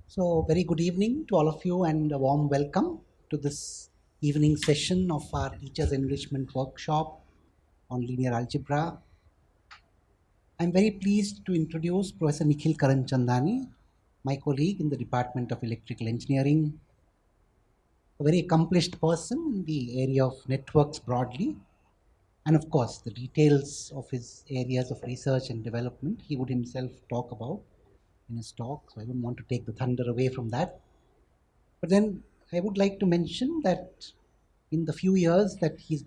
So, very good evening to all of you and a warm welcome to this evening session of our Teachers Enrichment Workshop on Linear Algebra. I'm very pleased to introduce Professor Nikhil Karamchandani, my colleague in the Department of Electrical Engineering, a very accomplished person in the area of networks broadly, and of course, the details of his areas of research and development he would himself talk about in his talk, so I wouldn't want to take the thunder away from that. But then I would like to mention that in the few years that he's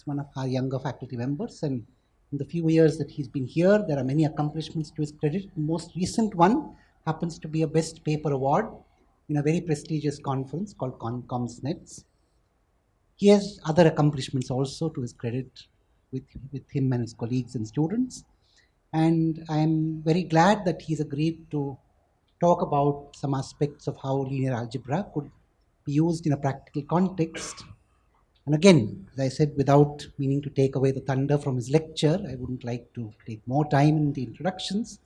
one of our younger faculty members, and in the few years that he's been here, there are many accomplishments to his credit. The most recent one happens to be a Best Paper Award in a very prestigious conference called ComsNets. He has other accomplishments also to his credit with him and his colleagues and students. And I'm very glad that he's agreed to talk about some aspects of how linear algebra could be used in a practical context. And again, as I said, without meaning to take away the thunder from his lecture, I wouldn't like to take more time in the introductions.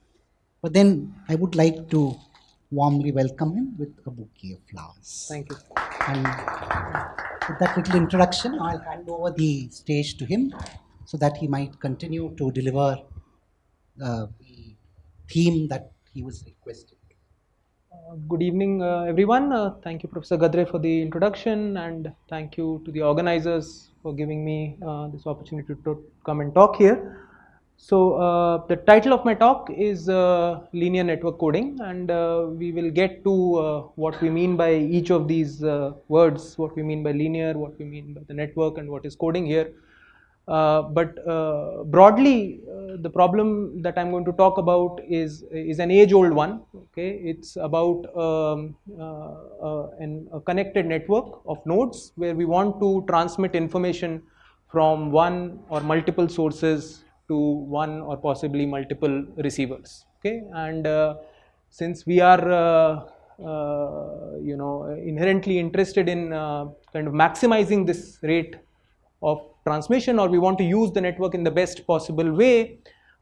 But then I would like to warmly welcome him with a bouquet of flowers. Thank you. And with that little introduction, I'll hand over the stage to him so that he might continue to deliver the theme that he was requested. Good evening, everyone. Thank you, Professor Gadre, for the introduction, and thank you to the organizers for giving me this opportunity to come and talk here. So, the title of my talk is Linear Network Coding, and we will get to what we mean by each of these words, what we mean by linear, what we mean by the network, and what is coding here. But broadly, the problem that I'm going to talk about is an age-old one. Okay, it's about a connected network of nodes where we want to transmit information from one or multiple sources to one or possibly multiple receivers. Okay, and since we are inherently interested in kind of maximizing this rate of transmission, or we want to use the network in the best possible way,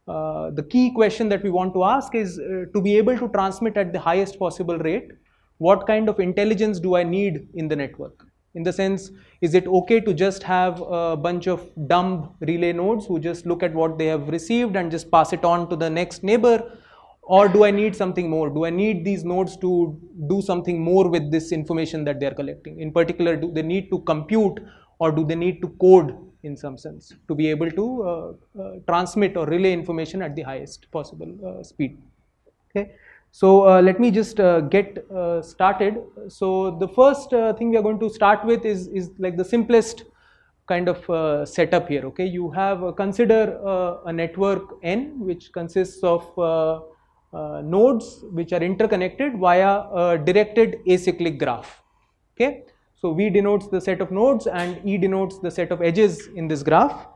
the key question that we want to ask is to be able to transmit at the highest possible rate, what kind of intelligence do I need in the network? In the sense, is it okay to just have a bunch of dumb relay nodes who just look at what they have received and just pass it on to the next neighbor? Or do I need something more? Do I need these nodes to do something more with this information that they are collecting? In particular, do they need to compute, or do they need to code in some sense to be able to transmit or relay information at the highest possible speed? Okay, so let me just get started. So the first thing we are going to start with is like the simplest kind of setup here. Okay, you have consider a network N which consists of nodes which are interconnected via a directed acyclic graph. Okay, so V denotes the set of nodes and E denotes the set of edges in this graph.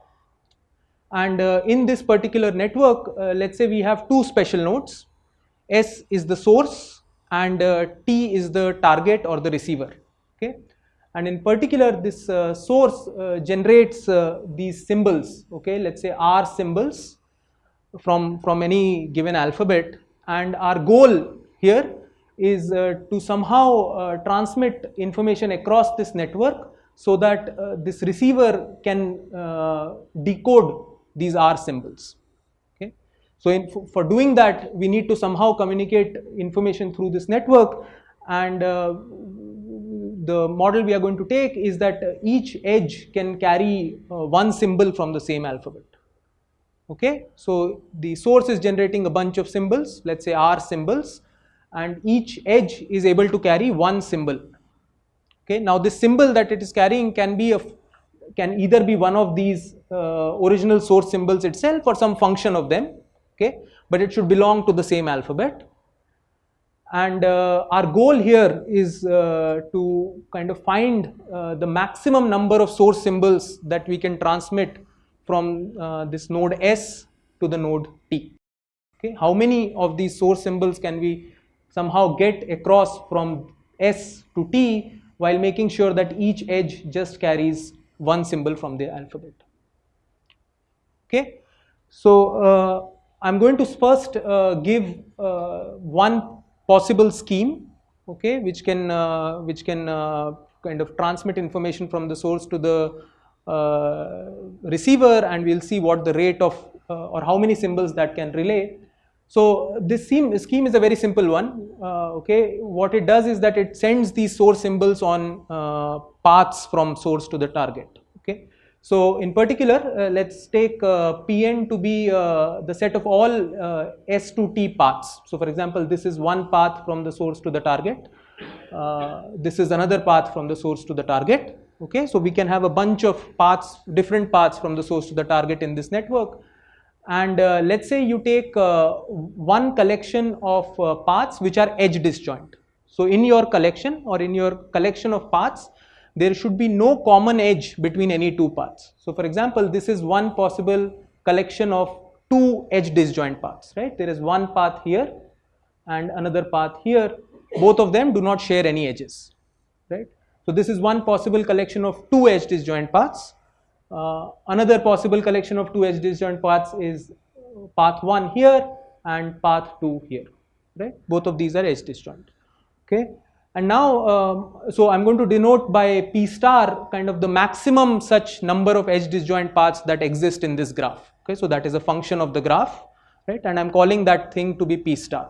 And in this particular network, let's say we have two special nodes. S is the source and T is the target or the receiver. Okay, and in particular, this source generates these symbols. Okay, let's say R symbols from any given alphabet, and our goal here is to somehow transmit information across this network so that this receiver can decode these R symbols. Okay, so for doing that, we need to somehow communicate information through this network, and the model we are going to take is that each edge can carry one symbol from the same alphabet. Okay, so the source is generating a bunch of symbols, let's say R symbols, and each edge is able to carry one symbol. Okay, now this symbol that it is carrying can either be one of these original source symbols itself or some function of them. Okay, but it should belong to the same alphabet. And our goal here is to kind of find the maximum number of source symbols that we can transmit from this node S to the node T. Okay, how many of these source symbols can we somehow get across from S to T while making sure that each edge just carries one symbol from the alphabet? Okay, so I'm going to first give one possible scheme okay, which can kind of transmit information from the source to the receiver, and we'll see what the rate of or how many symbols that can relay. So this scheme is a very simple one. Okay, what it does is that it sends these source symbols on paths from source to the target. Okay, so in particular, let's take Pn to be the set of all S to T paths. So for example, this is one path from the source to the target. This is another path from the source to the target. Okay, so we can have a bunch of paths, different paths from the source to the target in this network. And let's say you take one collection of paths which are edge disjoint. So in your collection or in your collection of paths, there should be no common edge between any two paths. So for example, this is one possible collection of two edge disjoint paths, right? There is one path here and another path here. Both of them do not share any edges, right? So this is one possible collection of two edge disjoint paths. Another possible collection of two edge disjoint paths is path 1 here and path 2 here, right? Both of these are edge disjoint. Okay, and now so I'm going to denote by P star kind of the maximum such number of edge disjoint paths that exist in this graph. Okay, so that is a function of the graph, right? And I'm calling that thing to be P star.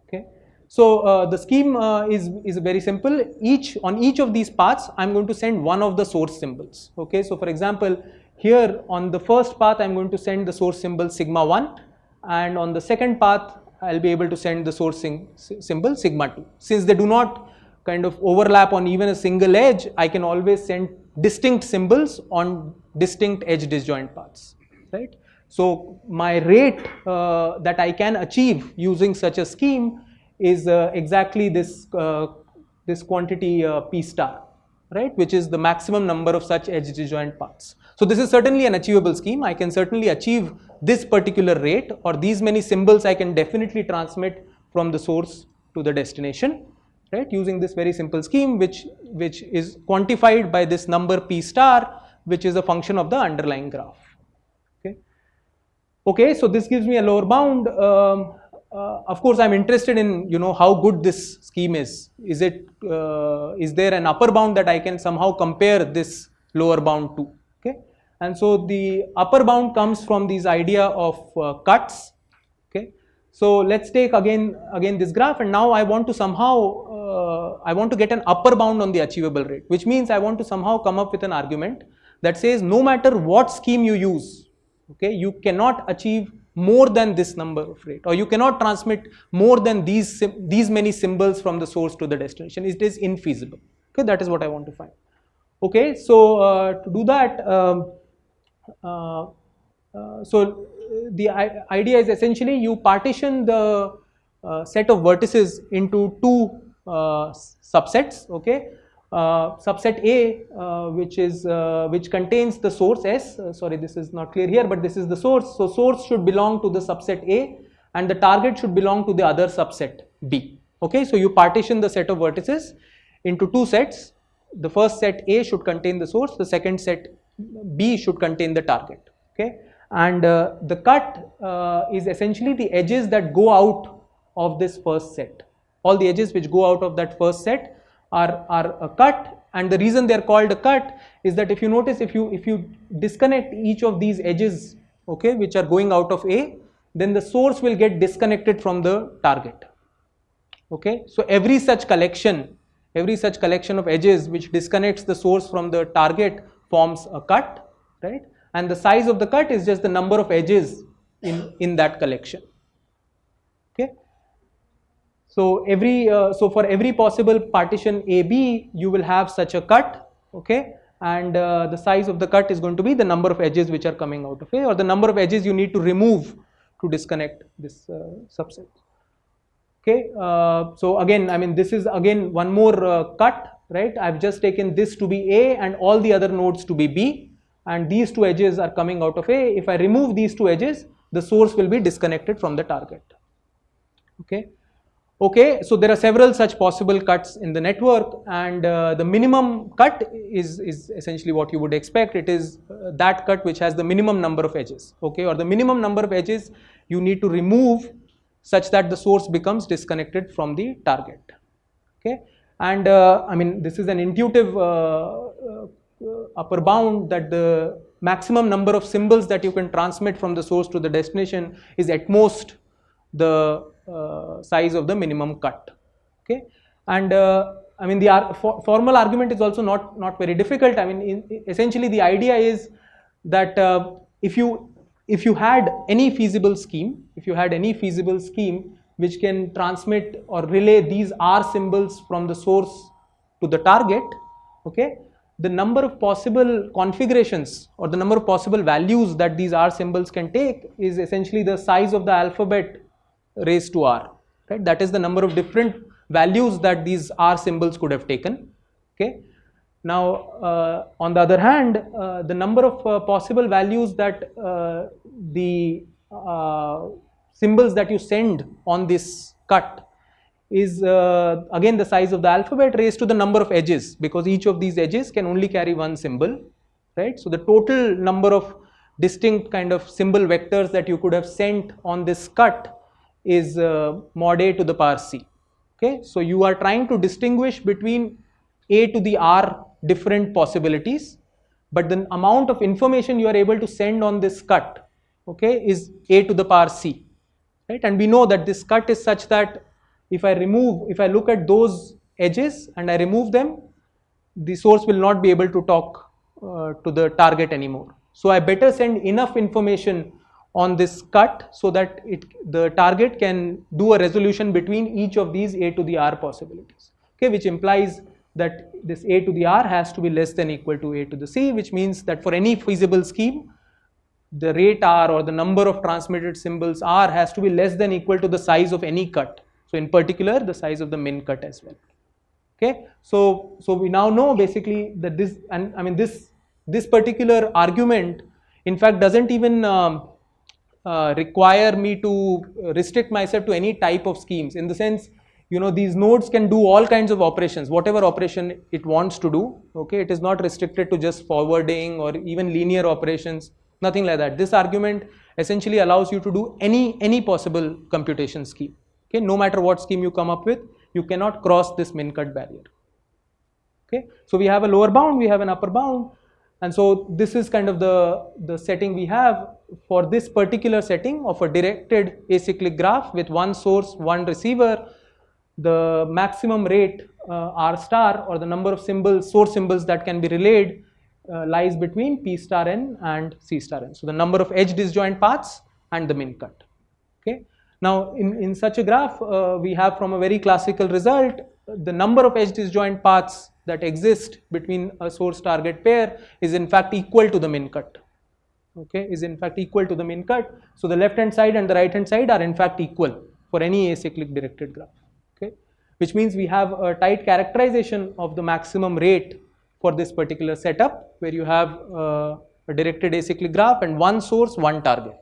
Okay, so the scheme is very simple. On each of these paths, I'm going to send one of the source symbols. Okay, so for example, here on the first path, I'm going to send the source symbol sigma 1, and on the second path, I'll be able to send the source symbol sigma 2. Since they do not kind of overlap on even a single edge, I can always send distinct symbols on distinct edge disjoint paths, right? So my rate that I can achieve using such a scheme is exactly this this quantity P star, right, which is the maximum number of such edge disjoint paths. So this is certainly an achievable scheme. I can certainly achieve this particular rate, or these many symbols I can definitely transmit from the source to the destination, right, using this very simple scheme which is quantified by this number P star, which is a function of the underlying graph. Okay, so this gives me a lower bound. Of course, I'm interested in how good this scheme is. Is there an upper bound that I can somehow compare this lower bound to? Okay, and so the upper bound comes from this idea of cuts. Okay, so let's take again this graph, and now I want to somehow I want to get an upper bound on the achievable rate, which means I want to somehow come up with an argument that says no matter what scheme you use, okay, you cannot achieve more than this number of rate, or you cannot transmit more than these many symbols from the source to the destination. It is infeasible. Okay, that is what I want to find. Okay, so to do that, so the idea is essentially you partition the set of vertices into two subsets. Okay. Subset A, which contains the source S. Sorry, this is not clear here, but this is the source. So source should belong to the subset A, and the target should belong to the other subset B. Okay, so you partition the set of vertices into two sets. The first set A should contain the source. The second set B should contain the target. Okay, and the cut is essentially the edges that go out of this first set. All the edges which go out of that first set are a cut, and the reason they are called a cut is that if you notice, if you disconnect each of these edges, okay, which are going out of A, then the source will get disconnected from the target. Okay, so every such collection of edges which disconnects the source from the target forms a cut, right, and the size of the cut is just the number of edges in that collection. Okay. So for every possible partition AB, you will have such a cut, okay, and the size of the cut is going to be the number of edges which are coming out of A, or the number of edges you need to remove to disconnect this subset. Okay, so again, I mean, this is again one more cut, right? I've just taken this to be A and all the other nodes to be B, and these two edges are coming out of A. If I remove these two edges, the source will be disconnected from the target. Okay. Okay, so there are several such possible cuts in the network, and the minimum cut is essentially what you would expect. It is that cut which has the minimum number of edges, okay, or the minimum number of edges you need to remove such that the source becomes disconnected from the target. Okay, and I mean, this is an intuitive upper bound that the maximum number of symbols that you can transmit from the source to the destination is at most the size of the minimum cut. Okay, and I mean, the formal argument is also not very difficult. I mean, essentially the idea is that if you had any feasible scheme, which can transmit or relay these R symbols from the source to the target, okay, the number of possible configurations or the number of possible values that these R symbols can take is essentially the size of the alphabet raised to R, right? That is the number of different values that these R symbols could have taken. Okay. Now, on the other hand, the number of possible values that the symbols that you send on this cut is again the size of the alphabet raised to the number of edges, because each of these edges can only carry one symbol, right? So the total number of distinct kind of symbol vectors that you could have sent on this cut is mod a to the power c. Okay, so you are trying to distinguish between a to the r different possibilities, but the amount of information you are able to send on this cut, okay, is a to the power c, right? And we know that this cut is such that if I look at those edges and I remove them, the source will not be able to talk to the target anymore. So I better send enough information on this cut so that the target can do a resolution between each of these a to the r possibilities, okay, which implies that this a to the r has to be less than equal to a to the c, which means that for any feasible scheme, the rate r or the number of transmitted symbols r has to be less than equal to the size of any cut. So in particular, the size of the min cut as well. Okay, so we now know basically that this, and I mean this particular argument in fact doesn't even require me to restrict myself to any type of schemes, in the sense, you know, these nodes can do all kinds of operations, whatever operation it wants to do. Okay, it is not restricted to just forwarding or even linear operations, nothing like that. This argument essentially allows you to do any possible computation scheme. Okay, no matter what scheme you come up with, you cannot cross this min cut barrier. Okay, so we have a lower bound, we have an upper bound, and so this is kind of the setting we have for this particular setting of a directed acyclic graph with one source, one receiver. The maximum rate r star, or the number of symbols, source symbols that can be relayed, lies between p star n and c star n. So the number of edge disjoint paths and the min cut. Okay. Now in such a graph, we have from a very classical result, the number of edge disjoint paths that exist between a source target pair is in fact equal to the min cut. Okay, is in fact equal to the min cut. So the left hand side and the right hand side are in fact equal for any acyclic directed graph. Okay, which means we have a tight characterization of the maximum rate for this particular setup, where you have a directed acyclic graph and one source, one target.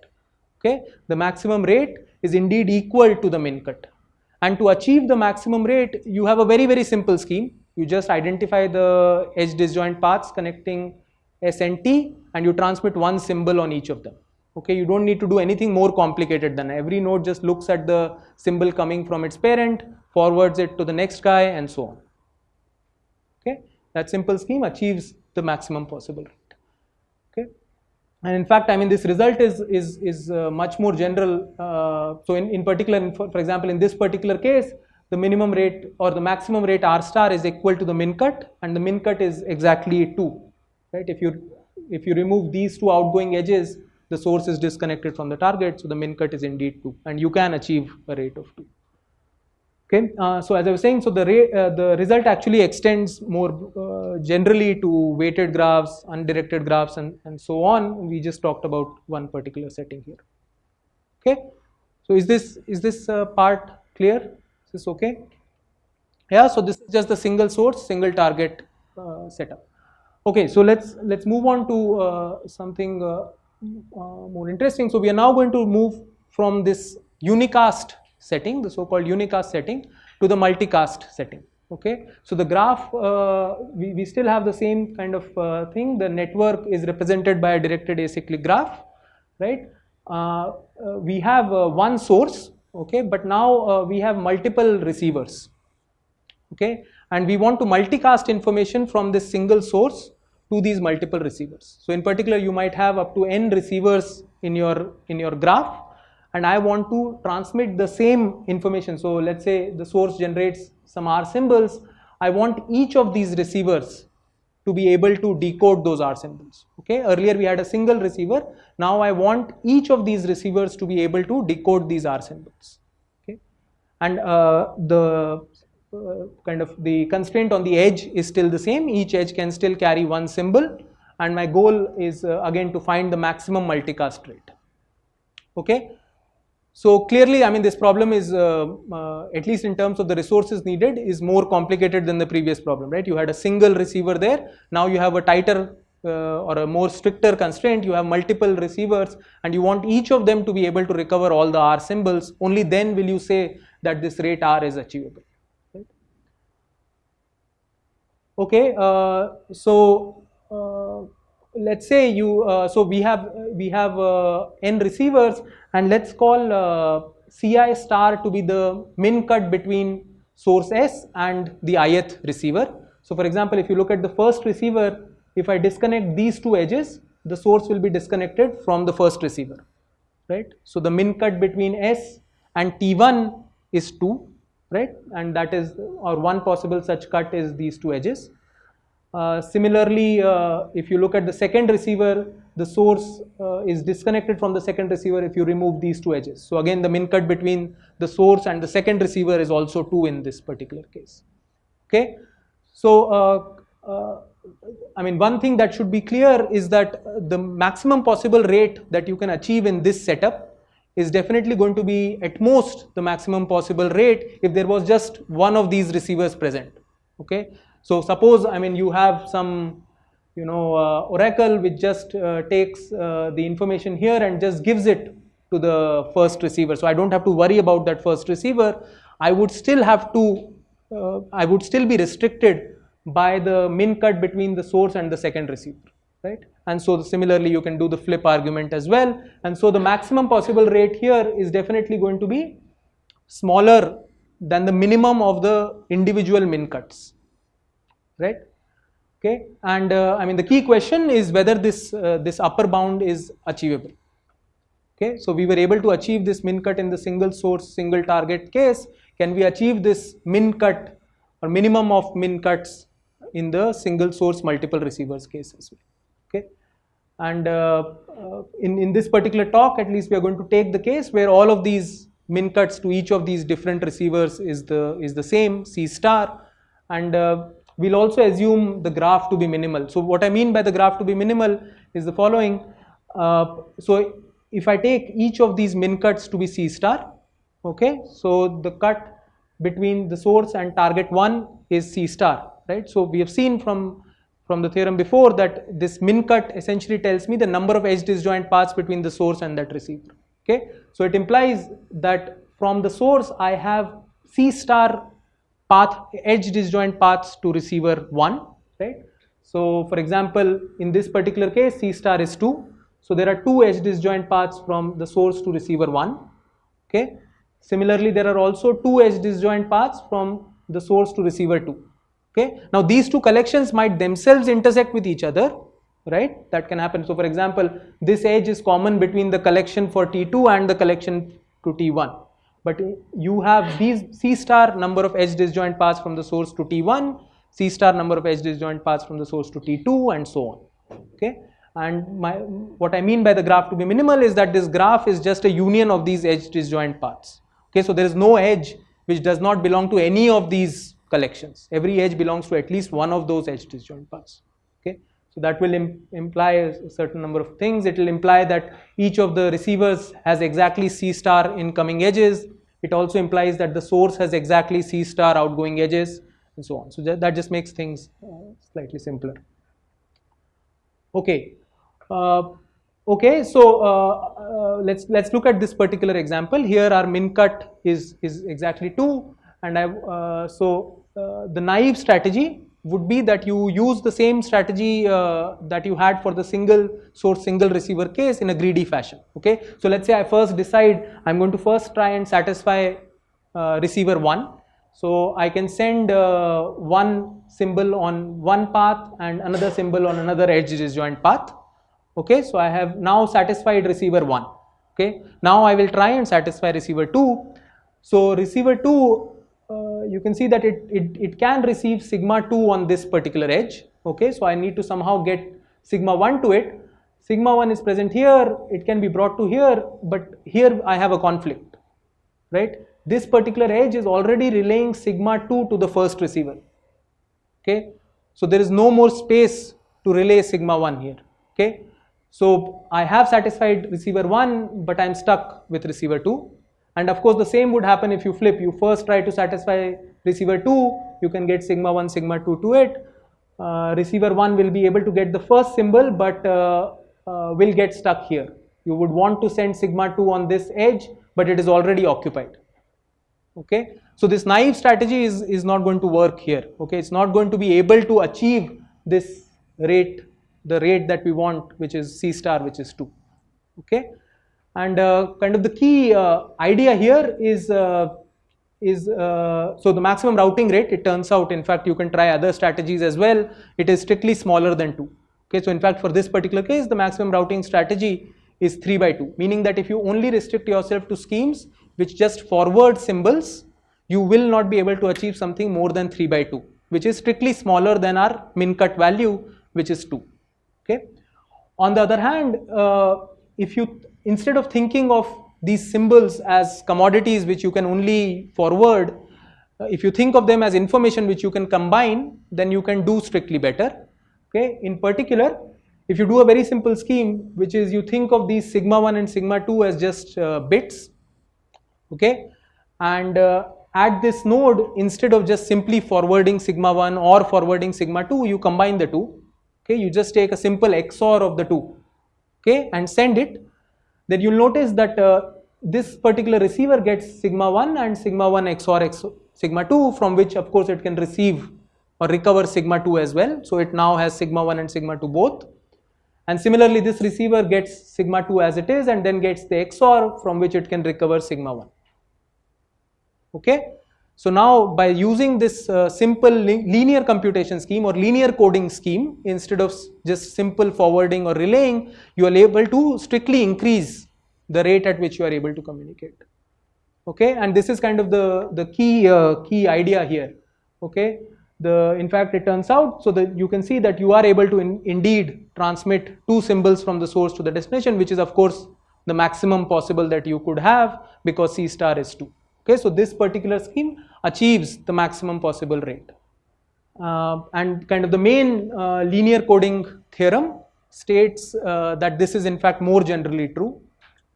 Okay, the maximum rate is indeed equal to the min cut, and to achieve the maximum rate, you have a very simple scheme. You just identify the edge disjoint paths connecting S and T, and you transmit one symbol on each of them. Okay, you don't need to do anything more complicated than that. Every node just looks at the symbol coming from its parent, forwards it to the next guy, and so on. Okay, that simple scheme achieves the maximum possible rate. Okay, and in fact, I mean, this result is much more general. So in particular, for example, in this particular case, the minimum rate or the maximum rate r star is equal to the min cut, and the min cut is exactly 2. Right? If you remove these two outgoing edges, the source is disconnected from the target, so the min cut is indeed 2, and you can achieve a rate of 2. Okay, so as I was saying, so the result actually extends more generally to weighted graphs, undirected graphs, and so on. We just talked about one particular setting here. Okay, so is this part clear? Is this okay? Yeah. So this is just the single source, single target setup. Okay, so let's move on to something more interesting. So we are now going to move from this unicast setting, the so-called unicast setting, to the multicast setting. Okay, so the graph, we still have the same kind of thing. The network is represented by a directed acyclic graph, right? We have one source, okay, but now we have multiple receivers. okay, and we want to multicast information from this single source to these multiple receivers. So in particular, you might have up to n receivers in your graph, and I want to transmit the same information. So let's say the source generates some R symbols. I want each of these receivers to be able to decode those R symbols. Okay, earlier we had a single receiver. Now I want each of these receivers to be able to decode these R symbols. Okay, and the kind of the constraint on the edge is still the same. Each edge can still carry one symbol, and my goal is again to find the maximum multicast rate. Okay. So clearly, I mean, this problem is, at least in terms of the resources needed, is more complicated than the previous problem, right? You had a single receiver there. Now you have a tighter or a more stricter constraint. You have multiple receivers, and you want each of them to be able to recover all the R symbols. Only then will you say that this rate R is achievable. Right? Okay. Let's say you so we have n receivers, and let's call Ci star to be the min cut between source S and the ith receiver. So for example, if you look at the first receiver, if I disconnect these two edges, the source will be disconnected from the first receiver, right? So the min cut between S and T1 is 2, right? And that is, or one possible such cut is these two edges. Similarly, if you look at the second receiver, the source is disconnected from the second receiver if you remove these two edges. So again, the min cut between the source and the second receiver is also 2 in this particular case. Okay. So, I mean, one thing that should be clear is that the maximum possible rate that you can achieve in this setup is definitely going to be at most the maximum possible rate if there was just one of these receivers present. Okay. So suppose, I mean, you have some, oracle which just takes the information here and just gives it to the first receiver. So I don't have to worry about that first receiver. I would still have to, I would still be restricted by the min cut between the source and the second receiver, right? And so similarly, you can do the flip argument as well. And so the maximum possible rate here is definitely going to be smaller than the minimum of the individual min cuts. Right? Okay, and I mean, the key question is whether this upper bound is achievable. Okay, so we were able to achieve this min cut in the single source, single target case. Can we achieve this min cut or minimum of min cuts in the single source, multiple receivers case as well? Okay, and in this particular talk, at least we are going to take the case where all of these min cuts to each of these different receivers is the same, C star, and we'll also assume the graph to be minimal. So what I mean by the graph to be minimal is the following. So if I take each of these min cuts to be C star, okay, so the cut between the source and target 1 is C star, right? So we have seen from the theorem before that this min cut essentially tells me the number of edge disjoint paths between the source and that receiver. Okay, so it implies that from the source I have C star edge disjoint paths to receiver 1, right? So for example, in this particular case, C star is 2. So there are 2 edge disjoint paths from the source to receiver 1. Okay. Similarly, there are also 2 edge disjoint paths from the source to receiver 2. Okay. Now these two collections might themselves intersect with each other, right? That can happen. So for example, this edge is common between the collection for T2 and the collection to T1. But you have these C star number of edge disjoint paths from the source to T1, C star number of edge disjoint paths from the source to T2, and so on. Okay, and what I mean by the graph to be minimal is that this graph is just a union of these edge disjoint paths. Okay, so there is no edge which does not belong to any of these collections. Every edge belongs to at least one of those edge disjoint paths. Okay, so that will imply a certain number of things. It will imply that each of the receivers has exactly C star incoming edges. It also implies that the source has exactly C star outgoing edges, and so on. So that just makes things slightly simpler. Okay. Okay. So let's look at this particular example. Here our min cut is exactly 2, and the naive strategy would be that you use the same strategy that you had for the single source, single receiver case in a greedy fashion. Okay, so let's say I first decide I'm going to first try and satisfy receiver 1. So I can send one symbol on one path and another symbol on another edge disjoint path. Okay, so I have now satisfied receiver 1. Okay, now I will try and satisfy receiver 2. So receiver 2, you can see that it can receive sigma 2 on this particular edge. Okay, so I need to somehow get sigma 1 to it. Sigma 1 is present here, it can be brought to here, but here I have a conflict, right? This particular edge is already relaying sigma 2 to the first receiver. Okay, so there is no more space to relay sigma 1 here. Okay, so I have satisfied receiver 1, but I am stuck with receiver 2. And of course, the same would happen if you flip. You first try to satisfy receiver 2, you can get sigma 1, sigma 2 to it. Receiver 1 will be able to get the first symbol, but will get stuck here. You would want to send sigma 2 on this edge, but it is already occupied. Okay, so this naive strategy is not going to work here. Okay, it's not going to be able to achieve this rate, the rate that we want, which is C star, which is 2. Okay, and kind of the key idea here is so the maximum routing rate, it turns out, in fact, you can try other strategies as well, it is strictly smaller than 2. Okay, so in fact, for this particular case, the maximum routing strategy is 3 by 2, meaning that if you only restrict yourself to schemes which just forward symbols, you will not be able to achieve something more than 3 by 2, which is strictly smaller than our min cut value, which is 2. Okay. On the other hand, if you, instead of thinking of these symbols as commodities which you can only forward, if you think of them as information which you can combine, then you can do strictly better. Okay. In particular, if you do a very simple scheme, which is you think of these sigma 1 and sigma 2 as just bits, okay, and at this node, instead of just simply forwarding sigma 1 or forwarding sigma 2, you combine the two. Okay, you just take a simple XOR of the two, okay, and send it. Then you'll notice that this particular receiver gets sigma 1 and sigma 1 XOR sigma 2, from which of course it can receive or recover sigma 2 as well. So it now has sigma 1 and sigma 2 both. And similarly, this receiver gets sigma 2 as it is and then gets the XOR, from which it can recover sigma 1. Okay, so now by using this simple linear computation scheme or linear coding scheme, instead of just simple forwarding or relaying, you are able to strictly increase the rate at which you are able to communicate. Okay, and this is kind of the key idea here. Okay, in fact it turns out, so that you can see that you are able to indeed transmit two symbols from the source to the destination, which is of course the maximum possible that you could have, because C star is 2. Okay, so this particular scheme achieves the maximum possible rate. And kind of the main linear coding theorem states that this is in fact more generally true.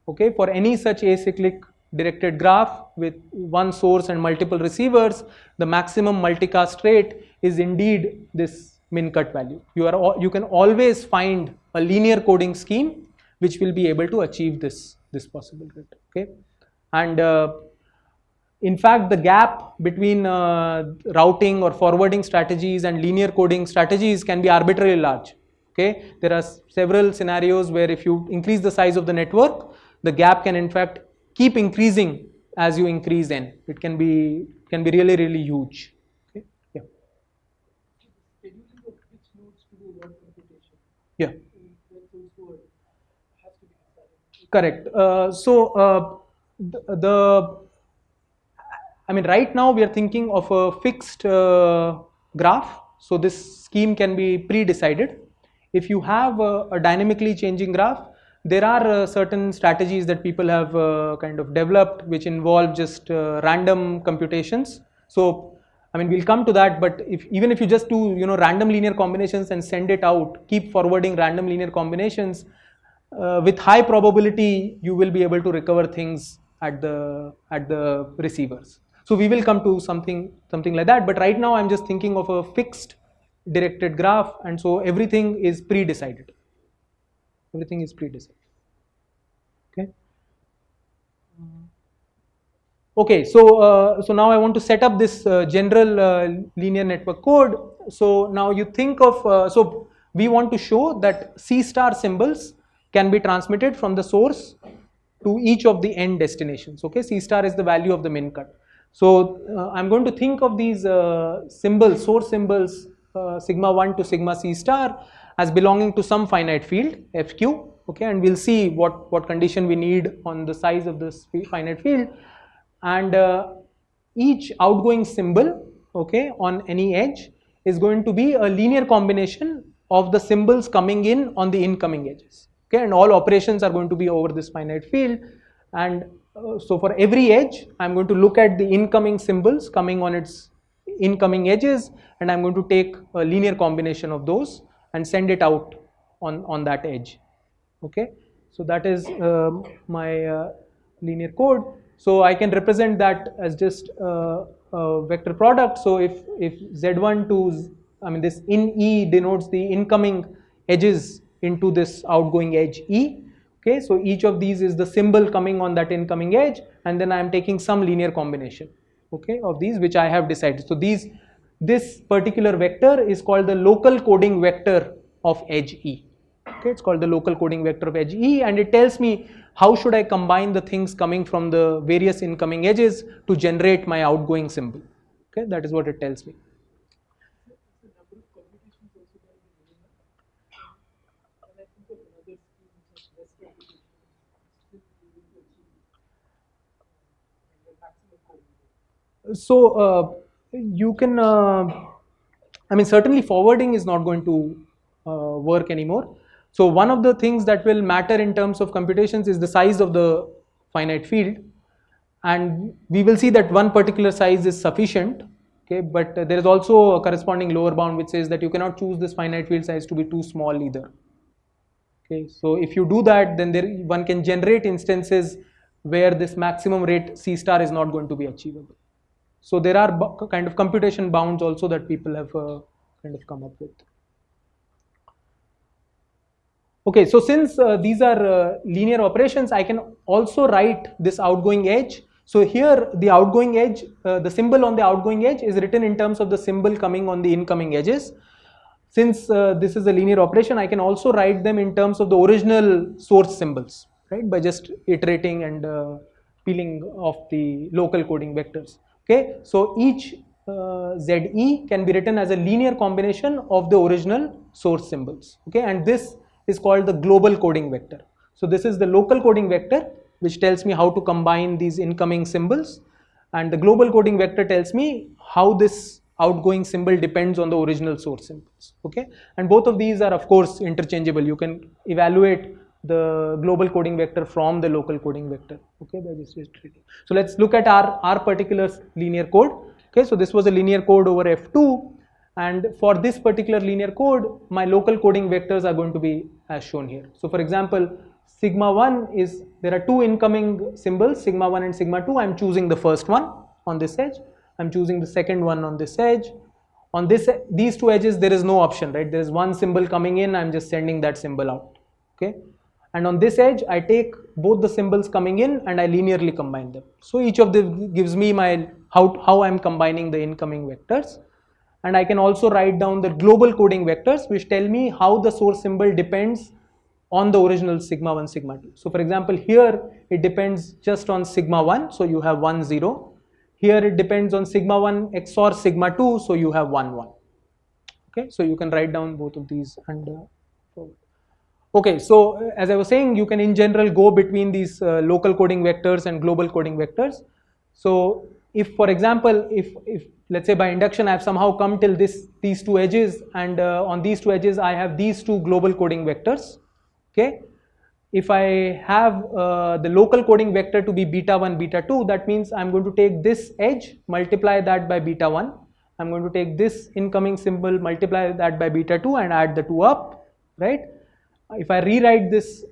Okay, for any such acyclic directed graph with one source and multiple receivers, the maximum multicast rate is indeed this min cut value. You can always find a linear coding scheme which will be able to achieve this possible rate. Okay, and in fact, the gap between routing or forwarding strategies and linear coding strategies can be arbitrarily large. Okay, there are several scenarios where if you increase the size of the network, the gap can in fact keep increasing as you increase n. It can be really, really huge. Okay, yeah. Yeah. Correct. I mean, right now we are thinking of a fixed graph. So this scheme can be pre-decided. If you have a dynamically changing graph, there are certain strategies that people have kind of developed which involve just random computations. So, I mean, we'll come to that, but even if you just do, random linear combinations and send it out, keep forwarding random linear combinations, with high probability, you will be able to recover things at the receivers. So we will come to something like that, but right now I'm just thinking of a fixed directed graph, and so everything is pre-decided. Everything is pre-decided. Okay. Okay, so now I want to set up this general linear network code. So now you think of, so we want to show that C star symbols can be transmitted from the source to each of the end destinations. Okay, C star is the value of the min cut. So I'm going to think of these symbols, source symbols, sigma 1 to sigma c star, as belonging to some finite field fq. Okay, and we'll see what condition we need on the size of this finite field, and each outgoing symbol, okay, on any edge is going to be a linear combination of the symbols coming in on the incoming edges. Okay, and all operations are going to be over this finite field, and so for every edge I'm going to look at the incoming symbols coming on its incoming edges, and I'm going to take a linear combination of those and send it out on that edge. Okay, so that is my linear code. So I can represent that as just a vector product. So if z1 to, I mean, this in E denotes the incoming edges into this outgoing edge E. Okay, so each of these is the symbol coming on that incoming edge, and then I am taking some linear combination, okay, of these which I have decided. So this particular vector is called the local coding vector of edge E. Okay, it's called the local coding vector of edge E, and it tells me how should I combine the things coming from the various incoming edges to generate my outgoing symbol. Okay, that is what it tells me. So you can, I mean, certainly forwarding is not going to work anymore. So one of the things that will matter in terms of computations is the size of the finite field, and we will see that one particular size is sufficient. Okay, but there is also a corresponding lower bound which says that you cannot choose this finite field size to be too small either. Okay, so if you do that, then one can generate instances where this maximum rate C star is not going to be achievable. So there are kind of computation bounds also that people have kind of come up with. Okay, so since these are linear operations, I can also write this outgoing edge. So here the outgoing edge, the symbol on the outgoing edge is written in terms of the symbol coming on the incoming edges. Since this is a linear operation, I can also write them in terms of the original source symbols, right, by just iterating and peeling off the local coding vectors. Okay, so each ZE can be written as a linear combination of the original source symbols. Okay, and this is called the global coding vector. So this is the local coding vector which tells me how to combine these incoming symbols, and the global coding vector tells me how this outgoing symbol depends on the original source symbols. Okay, and both of these are of course interchangeable. You can evaluate the global coding vector from the local coding vector. Okay, by just iterating. So let's look at our particular linear code. Okay, so this was a linear code over F2, and for this particular linear code, my local coding vectors are going to be as shown here. So for example, sigma 1 is, there are two incoming symbols, sigma 1 and sigma 2. I'm choosing the first one on this edge. I'm choosing the second one on this edge. On these two edges, there is no option, right? There is one symbol coming in, I'm just sending that symbol out. Okay, and on this edge, I take both the symbols coming in and I linearly combine them. So each of them gives me my how I'm combining the incoming vectors. And I can also write down the global coding vectors which tell me how the source symbol depends on the original sigma 1, sigma 2. So for example, here it depends just on sigma 1, so you have 1, 0. Here it depends on sigma 1 XOR sigma 2, so you have 1, 1. Okay, so you can write down both of these and forward. Okay, so as I was saying, you can in general go between these local coding vectors and global coding vectors. So if, for example, if let's say by induction I have somehow come till these two edges, and on these two edges I have these two global coding vectors. Okay, if I have the local coding vector to be beta 1, beta 2, that means I'm going to take this edge, multiply that by beta 1. I'm going to take this incoming symbol, multiply that by beta 2 and add the 2 up, right? If I rewrite this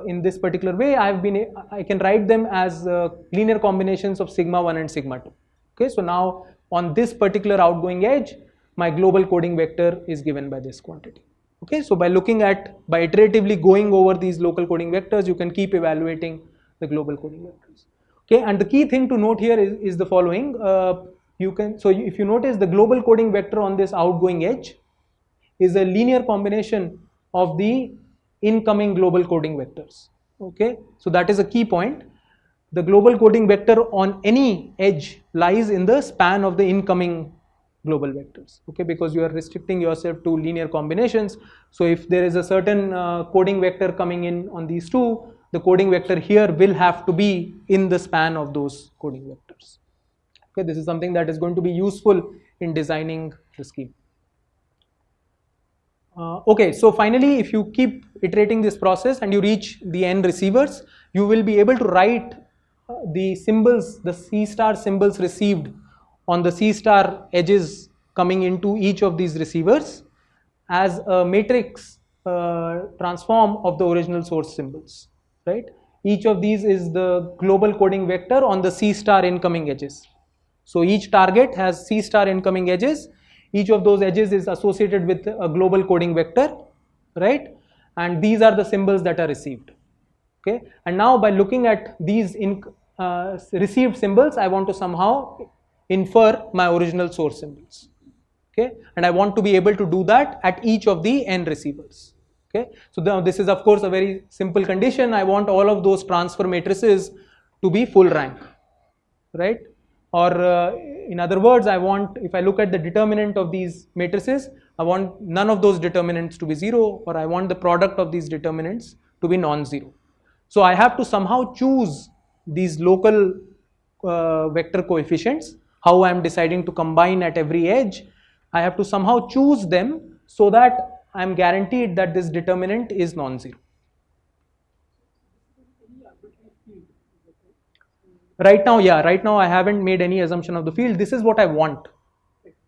in this particular way, I can write them as linear combinations of sigma 1 and sigma 2. Okay, so now on this particular outgoing edge, my global coding vector is given by this quantity. Okay, so by iteratively going over these local coding vectors, you can keep evaluating the global coding vectors. Okay, and the key thing to note here is the following. If you notice, the global coding vector on this outgoing edge is a linear combination of the incoming global coding vectors. Okay, so that is a key point. the global coding vector on any edge lies in the span of the incoming global vectors, okay, because you are restricting yourself to linear combinations. So if there is a certain coding vector coming in on these two, the coding vector here will have to be in the span of those coding vectors. Okay, this is something that is going to be useful in designing the scheme. Okay, so finally, if you keep iterating this process and you reach the n receivers, you will be able to write the symbols, the C star symbols received on the C star edges coming into each of these receivers as a matrix transform of the original source symbols, right? Each of these is the global coding vector on the C star incoming edges. So each target has C star incoming edges. Each of those edges is associated with a global coding vector, right? And these are the symbols that are received. Okay. And now by looking at these received symbols, I want to somehow infer my original source symbols. Okay. And I want to be able to do that at each of the n receivers. Okay. So now this is of course a very simple condition. I want all of those transfer matrices to be full rank, right? Or in other words, I want, if I look at the determinant of these matrices, I want none of those determinants to be 0, or I want the product of these determinants to be non-zero. So I have to somehow choose these local vector coefficients, how I am deciding to combine at every edge. I have to somehow choose them so that I am guaranteed that this determinant is non-zero. Right now, yeah, right now I haven't made any assumption of the field. This is what I want.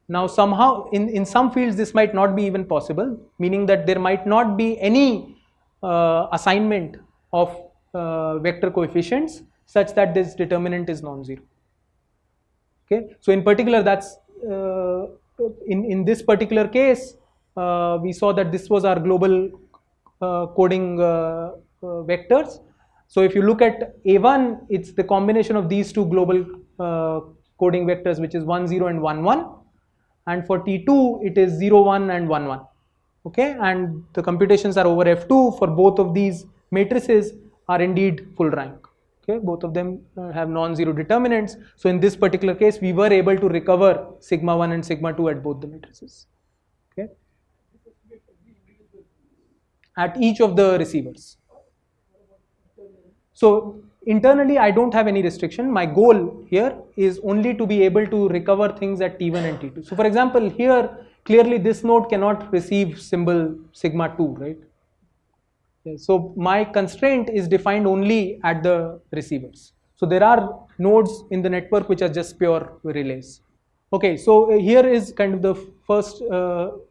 Now somehow in some fields this might not be even possible, meaning that there might not be any assignment of vector coefficients such that this determinant is non-zero. Okay, so in particular that's in this particular case we saw that this was our global coding vectors. So if you look at A1, it's the combination of these two global coding vectors, which is 1 0 and 1 1, and for T2 it is 0 1 and 1 1. Okay, and the computations are over F2 for both of these matrices are indeed full rank. Okay, both of them have non-zero determinants. So in this particular case, we were able to recover sigma 1 and sigma 2 at both the matrices. Okay, at each of the receivers. So internally, I don't have any restriction. My goal here is only to be able to recover things at T1 and T2. So for example, here clearly this node cannot receive symbol sigma 2, right? So my constraint is defined only at the receivers. So there are nodes in the network which are just pure relays. Okay, so here is kind of the first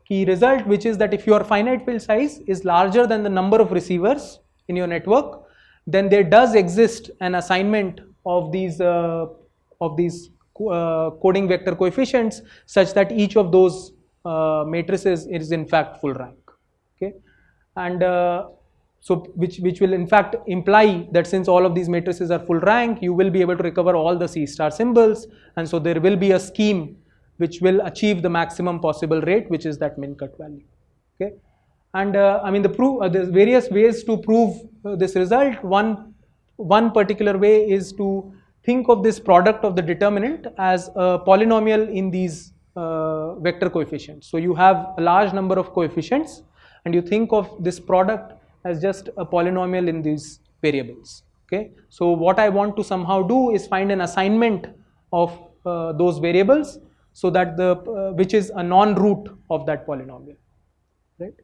key result, which is that if your finite field size is larger than the number of receivers in your network, then there does exist an assignment of these coding vector coefficients such that each of those matrices is in fact full rank. Okay, and so which will in fact imply that since all of these matrices are full rank, you will be able to recover all the C star symbols, and so there will be a scheme which will achieve the maximum possible rate, which is that min cut value. Okay. And I mean there's various ways to prove this result. One particular way is to think of this product of the determinant as a polynomial in these vector coefficients. So you have a large number of coefficients and you think of this product as just a polynomial in these variables. Okay. So what I want to somehow do is find an assignment of those variables so that which is a non-root of that polynomial, right?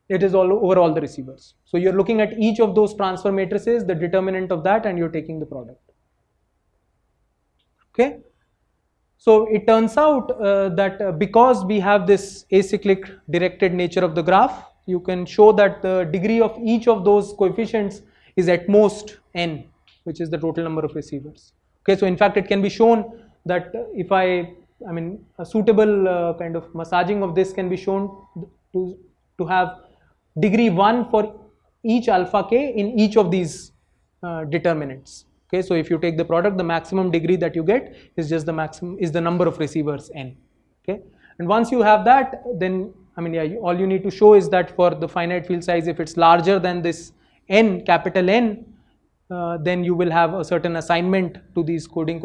It is all over all the receivers. So you're looking at each of those transfer matrices, the determinant of that, and you're taking the product. Okay. So it turns out that because we have this acyclic directed nature of the graph, you can show that the degree of each of those coefficients is at most n, which is the total number of receivers. Okay. So in fact, it can be shown that if I mean a suitable kind of massaging of this can be shown to have degree 1 for each alpha k in each of these determinants. Okay, so if you take the product, the maximum degree that you get is just the maximum is the number of receivers n. Okay, and once you have that, then I mean, all you need to show is that for the finite field size, if it's larger than this n, capital N, then you will have a certain assignment to these coding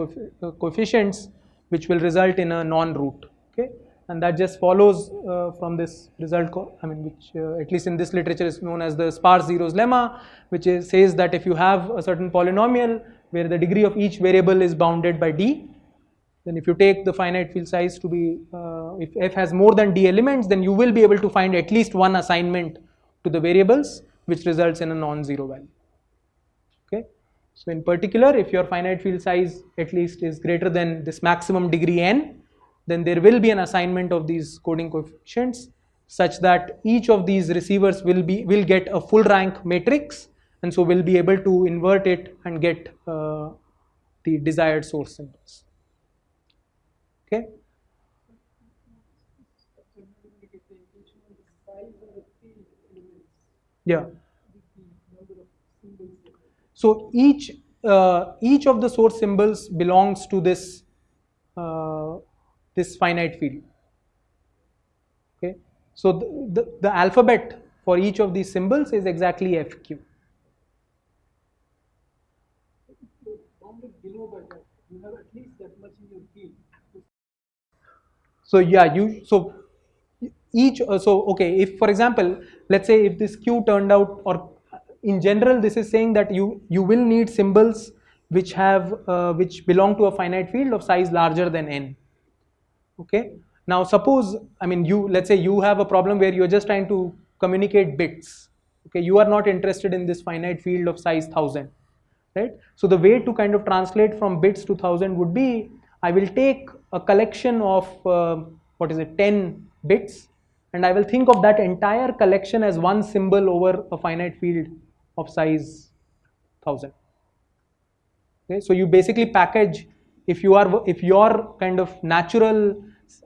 coefficients, which will result in a non-root. Okay, and that just follows from this result. Which at least in this literature is known as the sparse zeros lemma, which says that if you have a certain polynomial where the degree of each variable is bounded by d, then if you take the finite field size to be, if f has more than d elements, then you will be able to find at least one assignment to the variables, which results in a non-zero value. Okay, so in particular, if your finite field size at least is greater than this maximum degree n, then there will be an assignment of these coding coefficients such that each of these receivers will get a full rank matrix, and so will be able to invert it and get the desired source symbols. Okay. Yeah. So each of the source symbols belongs to this this finite field. Okay. So the alphabet for each of these symbols is exactly FQ. You have at least that much in your field. So yeah, okay, if for example, let's say if this Q turned out, or in general this is saying that you will need symbols which have which belong to a finite field of size larger than n. Okay, now suppose, let's say you have a problem where you're just trying to communicate bits. Okay, you are not interested in this finite field of size 1000, right? So the way to kind of translate from bits to 1000 would be, I will take a collection of 10 bits, and I will think of that entire collection as one symbol over a finite field of size 1000. Okay, so you basically package, if your kind of natural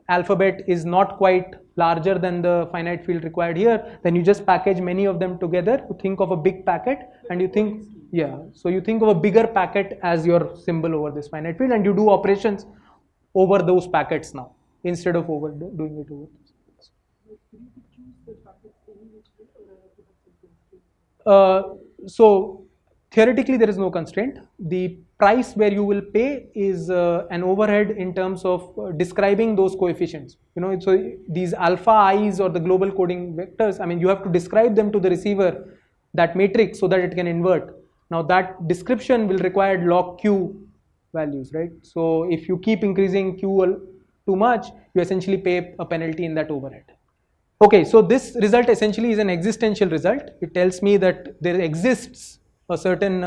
alphabet is not quite larger than the finite field required here, then you just package many of them together to think of a big packet, and you think, yeah, so you think of a bigger packet as your symbol over this finite field, and you do operations over those packets now instead of doing it over so theoretically there is no constraint. The price where you will pay is an overhead in terms of describing those coefficients. So these alpha i's or the global coding vectors, you have to describe them to the receiver, that matrix, so that it can invert. Now that description will require log q values, right? So if you keep increasing q too much, you essentially pay a penalty in that overhead. Okay, so this result essentially is an existential result. It tells me that there exists a certain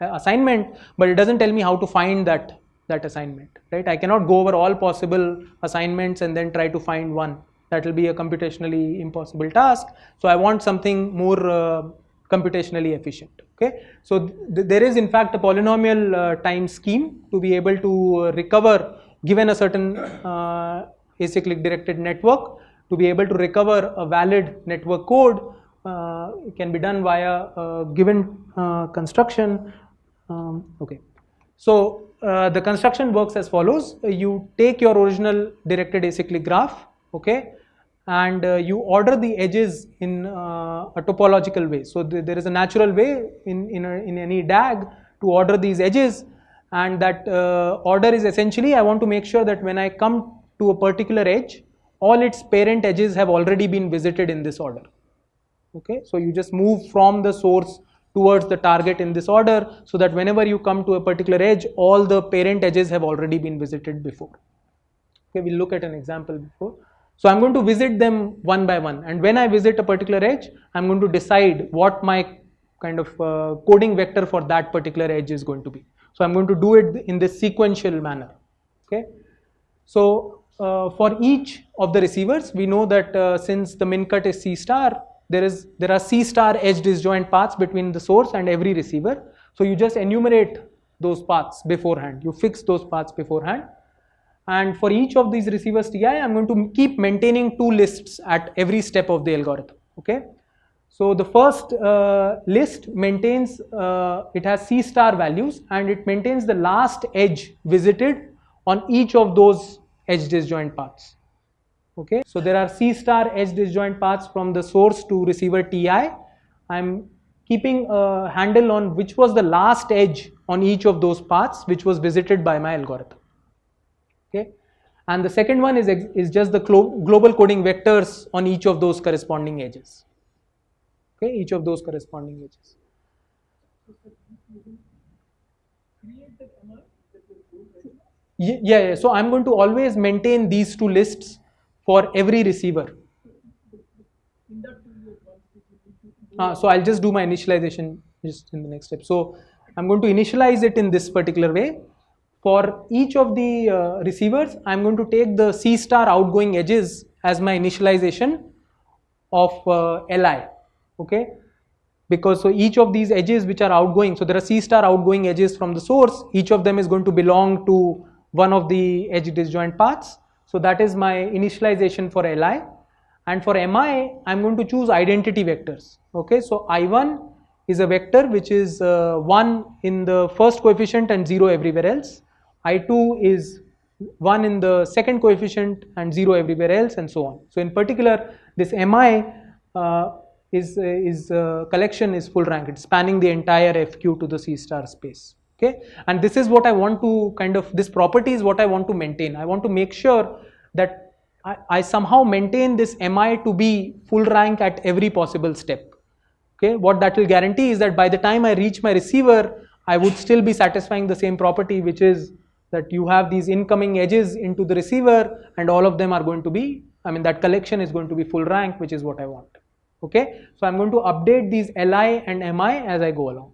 assignment, but it doesn't tell me how to find that assignment, right? I cannot go over all possible assignments and then try to find one. That will be a computationally impossible task. So I want something more computationally efficient. Okay, so there is in fact a polynomial time scheme to be able to recover, given a certain acyclic directed network, to be able to recover a valid network code. It can be done via a given construction. Okay, so the construction works as follows. You take your original directed acyclic graph, okay, and you order the edges in a topological way. So there is a natural way in any DAG to order these edges, and that order is essentially, I want to make sure that when I come to a particular edge, all its parent edges have already been visited in this order. Okay, so you just move from the source towards the target in this order, so that whenever you come to a particular edge, all the parent edges have already been visited before. Okay, we'll look at an example before. So I'm going to visit them one by one, and when I visit a particular edge, I'm going to decide what my kind of coding vector for that particular edge is going to be. So I'm going to do it in this sequential manner. Okay, so for each of the receivers, we know that since the min cut is C star, there are C star edge disjoint paths between the source and every receiver. So you just enumerate those paths beforehand. You fix those paths beforehand. And for each of these receivers Ti, I'm going to keep maintaining two lists at every step of the algorithm. Okay. So the first list maintains, it has C star values, and it maintains the last edge visited on each of those edge disjoint paths. Okay, so there are C star edge disjoint paths from the source to receiver Ti. I'm keeping a handle on which was the last edge on each of those paths which was visited by my algorithm. Okay, and the second one is just the global coding vectors on each of those corresponding edges. Okay, each of those corresponding edges. Yeah. So I'm going to always maintain these two lists for every receiver. So I'll just do my initialization just in the next step. So I'm going to initialize it in this particular way. For each of the receivers, I'm going to take the C star outgoing edges as my initialization of Li. Okay, because so each of these edges which are outgoing, so there are C star outgoing edges from the source, each of them is going to belong to one of the edge disjoint paths. So that is my initialization for Li. And for Mi, I'm going to choose identity vectors. Okay, so I1 is a vector which is 1 in the first coefficient and 0 everywhere else. I2 is 1 in the second coefficient and 0 everywhere else, and so on. So in particular, this Mi collection is full rank. It's spanning the entire FQ to the C star space. Okay, and this is what I want to this property is what I want to maintain. I want to make sure that I somehow maintain this Mi to be full rank at every possible step. Okay, what that will guarantee is that by the time I reach my receiver, I would still be satisfying the same property, which is that you have these incoming edges into the receiver and all of them are going to be, that collection is going to be full rank, which is what I want. Okay, so I'm going to update these Li and Mi as I go along.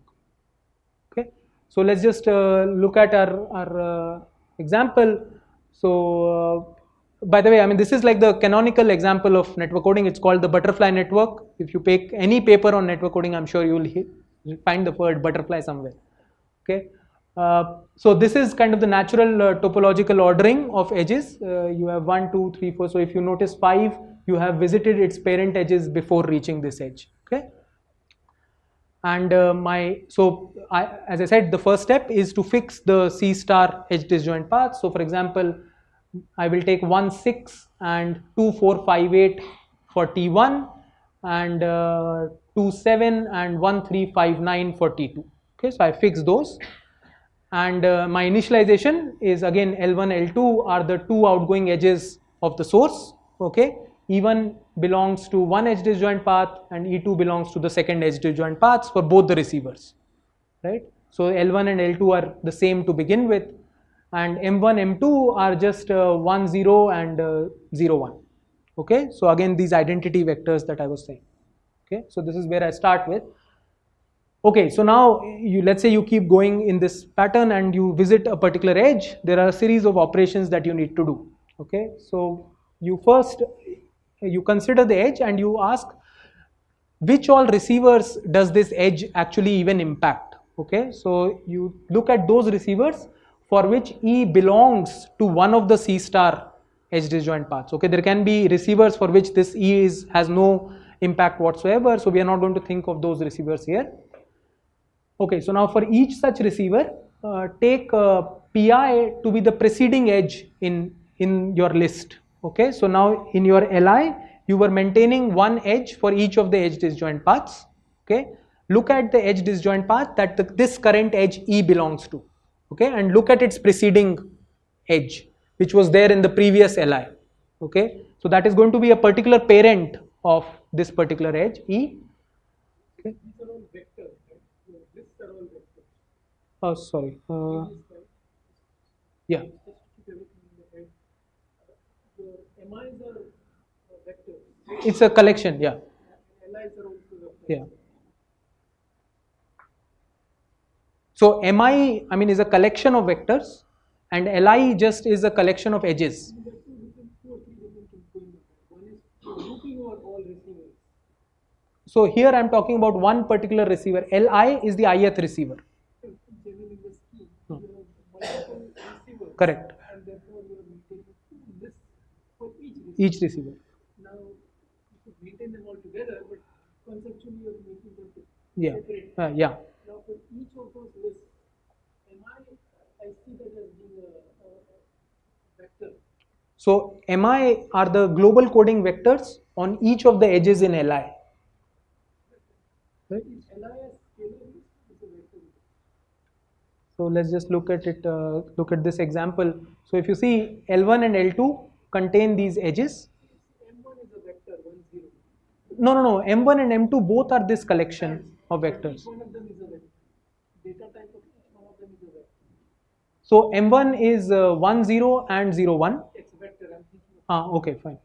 Okay, so let's just look at our example. So by the way, this is like the canonical example of network coding. It's called the butterfly network. If you pick any paper on network coding, I'm sure you will find the word butterfly somewhere. Okay, so this is kind of the natural topological ordering of edges. You have 1, 2, 3, 4. So if you notice 5, you have visited its parent edges before reaching this edge. Okay, and as I said, the first step is to fix the C star edge disjoint path. So for example, I will take 1, 6 and 2, 4, 5, 8 for T1 and 2, 7 and 1, 3, 5, 9 for T2. Okay, so I fix those. And my initialization is again L1, L2 are the two outgoing edges of the source. Okay, E1 belongs to one edge disjoint path and E2 belongs to the second edge disjoint paths for both the receivers. Right? So L1 and L2 are the same to begin with, and M1, M2 are just 1, 0 and 0, 1. Okay, so again these identity vectors that I was saying. Okay, so this is where I start with. Okay, so now let's say you keep going in this pattern and you visit a particular edge. There are a series of operations that you need to do. Okay, so you consider the edge and you ask which all receivers does this edge actually even impact. Okay, so you look at those receivers for which E belongs to one of the C star edge disjoint paths. Okay, there can be receivers for which this E has no impact whatsoever, so we are not going to think of those receivers here. Okay, so now for each such receiver, take Pi to be the preceding edge in your list. Okay, so now in your Li, you were maintaining one edge for each of the edge disjoint paths. Okay, look at the edge disjoint path that this current edge E belongs to. Okay, and look at its preceding edge, which was there in the previous Li. Okay, so that is going to be a particular parent of this particular edge E. Okay. These are all vectors, right? So these are all vectors. Oh, sorry. Yeah. MIs are vectors. It's a collection, yeah. LIs are also vectors. Yeah. So MI, is a collection of vectors, and Li just is a collection of edges. So here I am talking about one particular receiver. Li is the ith receiver. Correct. And therefore you are maintaining this for each receiver. Now you should maintain them all together, but conceptually you are making them separate. Yeah. Now for each of those lists, I see that as being a vector. So Mi are the global coding vectors on each of the edges in Li. Right? Li as So let's just look at it, look at this example. So if you see L1 and L2 contain these edges. No, no, no. M1 and M2 both are this collection of vectors. So M1 is 1, 0 and 0, 1. Ah, okay, fine.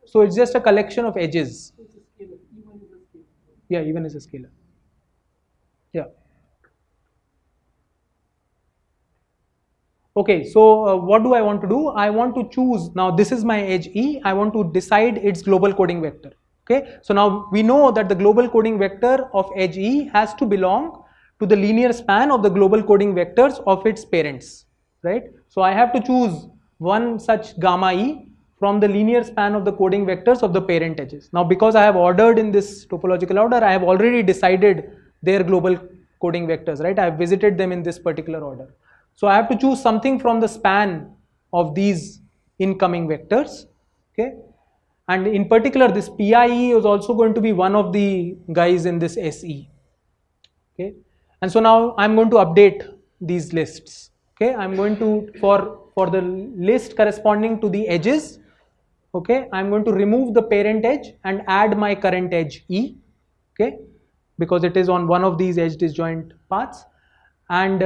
So it's just a collection of edges. Yeah, even is a scalar. Yeah. Okay, so what do I want to do? I want to choose, now this is my edge E, I want to decide its global coding vector. Okay, so now we know that the global coding vector of edge E has to belong to the linear span of the global coding vectors of its parents, right? So I have to choose one such gamma E from the linear span of the coding vectors of the parent edges. Now because I have ordered in this topological order, I have already decided their global coding vectors, right? I have visited them in this particular order. So I have to choose something from the span of these incoming vectors, okay? And in particular, this PIE is also going to be one of the guys in this SE, okay? And so now I'm going to update these lists, okay? I'm going to, for the list corresponding to the edges, okay, I'm going to remove the parent edge and add my current edge E, okay, because it is on one of these edge disjoint paths. And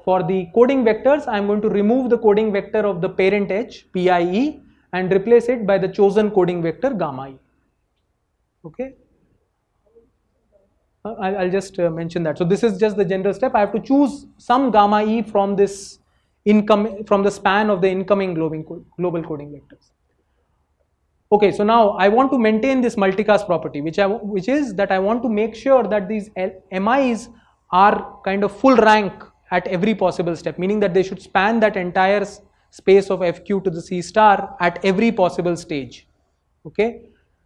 for the coding vectors, I'm going to remove the coding vector of the parent edge PIE and replace it by the chosen coding vector gamma E. Okay. I'll just mention that. So this is just the general step. I have to choose some gamma E from this from the span of the incoming global coding vectors. Okay, so now I want to maintain this multicast property, which is that I want to make sure that these MIs are kind of full rank at every possible step, meaning that they should span that entire space of FQ to the C star at every possible stage. Okay,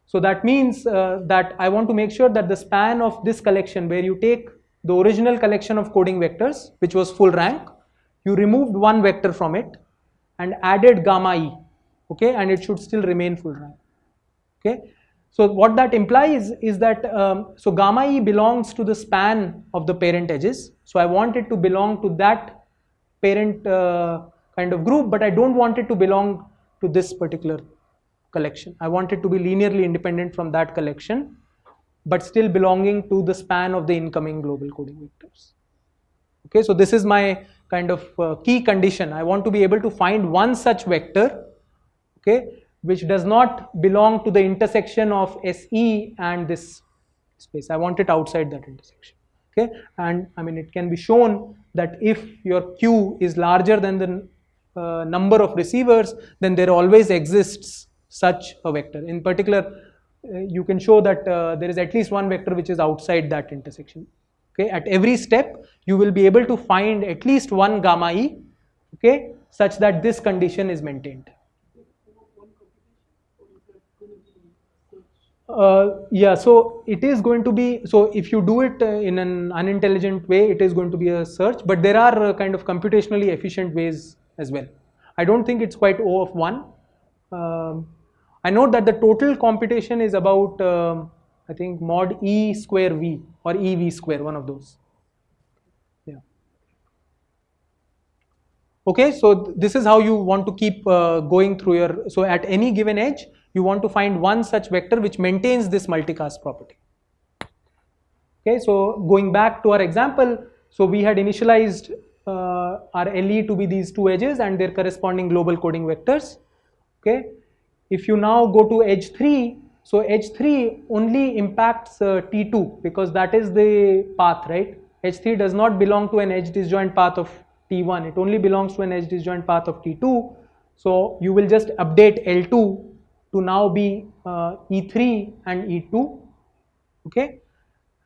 so that means that I want to make sure that the span of this collection, where you take the original collection of coding vectors, which was full rank, you removed one vector from it and added gamma E, okay, and it should still remain full rank. Okay, so what that implies is that so gamma E belongs to the span of the parent edges. So I want it to belong to that parent kind of group, but I don't want it to belong to this particular collection. I want it to be linearly independent from that collection, but still belonging to the span of the incoming global coding vectors. Okay, so this is my kind of key condition. I want to be able to find one such vector, okay, which does not belong to the intersection of SE and this space. I want it outside that intersection. Okay, and I mean it can be shown that if your Q is larger than the number of receivers, then there always exists such a vector. In particular, you can show that there is at least one vector which is outside that intersection. Okay, at every step you will be able to find at least one gamma E, okay, such that this condition is maintained. Yeah, so it is going to be, so if you do it in an unintelligent way, it is going to be a search, but there are kind of computationally efficient ways as well. I don't think it's quite O of 1. I note that the total computation is about, I think, mod E square V or EV square, one of those. Yeah. Okay, so this is how you want to keep going through your, so at any given edge, you want to find one such vector which maintains this multicast property. Okay, so going back to our example, so we had initialized our LE to be these two edges and their corresponding global coding vectors. Okay, if you now go to edge 3, so edge 3 only impacts T2 because that is the path, right? Edge 3 does not belong to an edge disjoint path of T1, it only belongs to an edge disjoint path of T2. So you will just update L2 to now be E3 and E2, okay,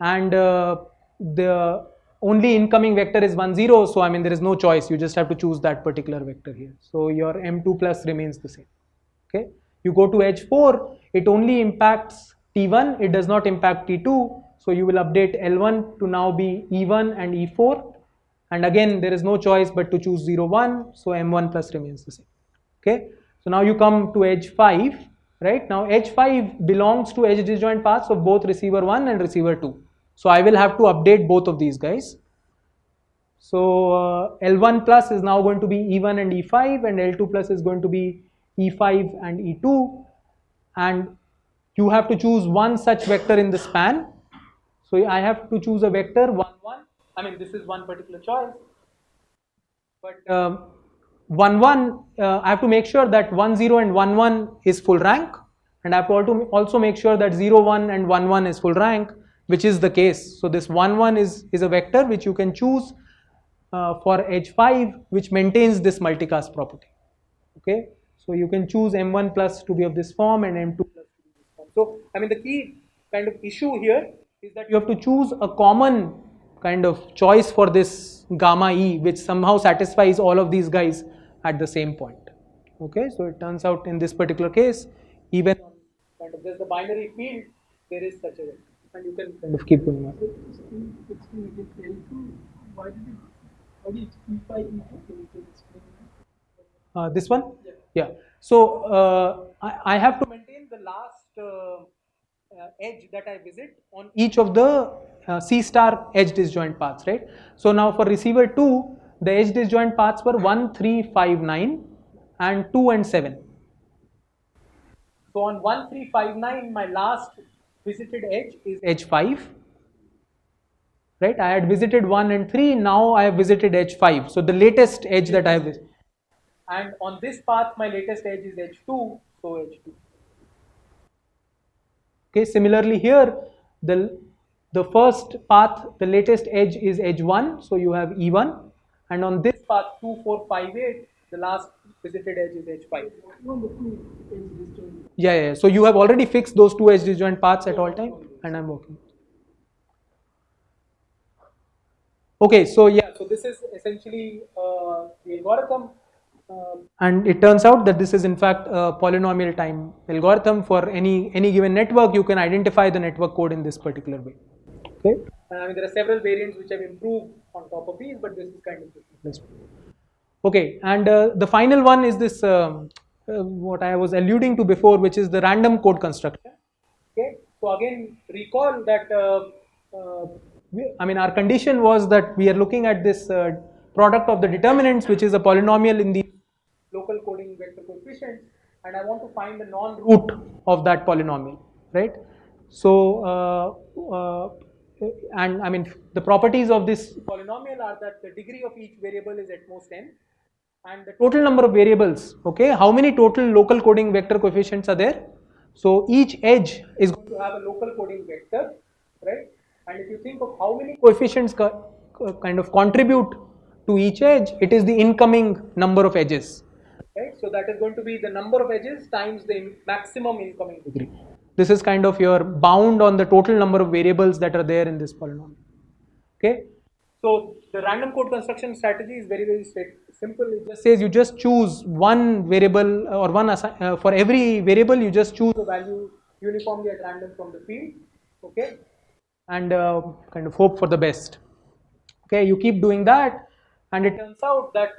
and the only incoming vector is 1, 0, so I mean there is no choice, you just have to choose that particular vector here. So your M2 plus remains the same. Okay, you go to edge 4, it only impacts T1, it does not impact T2, so you will update L1 to now be E1 and E4, and again there is no choice but to choose 0, 1, so M1 plus remains the same. Okay, so now you come to edge 5, right? Now edge 5 belongs to edge disjoint paths of both receiver 1 and receiver 2. So I will have to update both of these guys. So L1 plus is now going to be E1 and E5, and L2 plus is going to be E5 and E2, and you have to choose one such vector in the span. So I have to choose a vector 1 1. I mean, this is one particular choice, but 1 1, I have to make sure that 1 0 and 1 1 is full rank, and I have to also make sure that 0 1 and 1 1 is full rank, which is the case. So this 1 1 is a vector which you can choose for edge 5, which maintains this multicast property. Okay, so you can choose M1 plus to be of this form and M2 plus to be of this form. So I mean, the key kind of issue here is that you have to choose a common kind of choice for this gamma E, which somehow satisfies all of these guys at the same point. Okay, so it turns out in this particular case, even on kind of just the binary field, there is such a vector, and you can kind of keep going on. This one? Yeah. So I have to maintain the last edge that I visit on each of the C star edge disjoint paths, right? So now for receiver 2, the edge disjoint paths were 1, 3, 5, 9 and 2 and 7. So on 1, 3, 5, 9, my last visited edge is edge 5. Right, I had visited 1 and 3, now I have visited edge 5. So the latest edge that I have visited. And on this path, my latest edge is edge 2, so edge 2. Okay, similarly here, the first path, the latest edge is edge 1, so you have E1. And on this path 2, 4, 5, 8, the last visited edge is edge 5. Yeah. So you have already fixed those two edge disjoint paths at all time, and I'm working. Okay, so yeah, so this is essentially the algorithm, and it turns out that this is in fact a polynomial time algorithm. For any given network, you can identify the network code in this particular way. Okay, I mean there are several variants which have improved on top of these, but this is kind of the simplest one. Okay, and the final one is this what I was alluding to before, which is the random code construction. Okay, so again recall that I mean our condition was that we are looking at this product of the determinants, which is a polynomial in the local coding vector coefficients, and I want to find the non-root of that polynomial, right? So and I mean the properties of this polynomial are that the degree of each variable is at most n, and the total number of variables, okay, how many total local coding vector coefficients are there? So each edge is going to have a local coding vector, right? And if you think of how many coefficients kind of contribute to each edge, it is the incoming number of edges, right? So that is going to be the number of edges times the maximum incoming degree. This is kind of your bound on the total number of variables that are there in this polynomial. Okay. So the random code construction strategy is very simple. It just says you just choose one variable or one for every variable you just choose a value uniformly at random from the field. Okay, and kind of hope for the best. Okay, you keep doing that, and it turns out that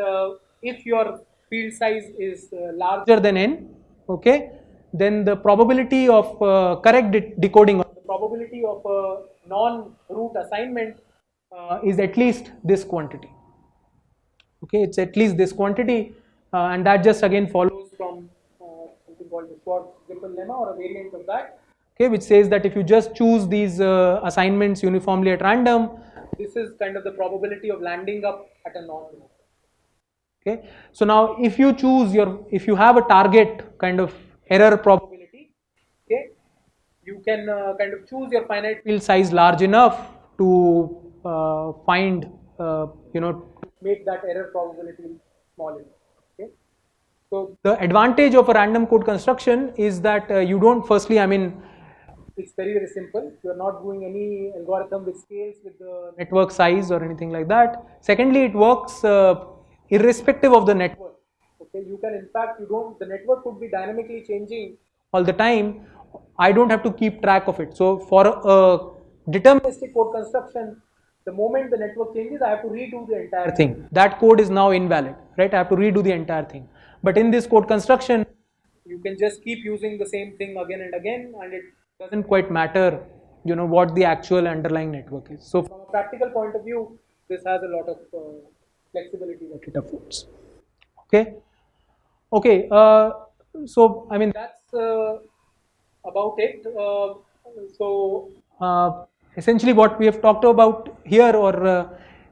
if your field size is larger than n, okay, then the probability of correct decoding, or the probability of non-root assignment is at least this quantity. Okay, it's at least this quantity, and that just again follows from something called the Schwartz-Zippel lemma, or a variant of that. Okay, which says that if you just choose these assignments uniformly at random, this is kind of the probability of landing up at a non-root. Okay, so now if you choose if you have a target kind of error probability, okay, you can kind of choose your finite field size large enough to find, to make that error probability small enough. Okay, so the advantage of a random code construction is that you don't, firstly, I mean, it's very simple. You are not doing any algorithm which scales with the network size or anything like that. Secondly, it works irrespective of the network. Okay, you can, in fact, the network could be dynamically changing all the time. I don't have to keep track of it. So for a deterministic code construction, the moment the network changes, I have to redo the entire thing. That code is now invalid, right? I have to redo the entire thing. But in this code construction, you can just keep using the same thing again and again, and it doesn't quite matter, what the actual underlying network is. So from a practical point of view, this has a lot of flexibility that it affords. Okay. Okay. So I mean that's about it. So essentially, what we have talked about here, or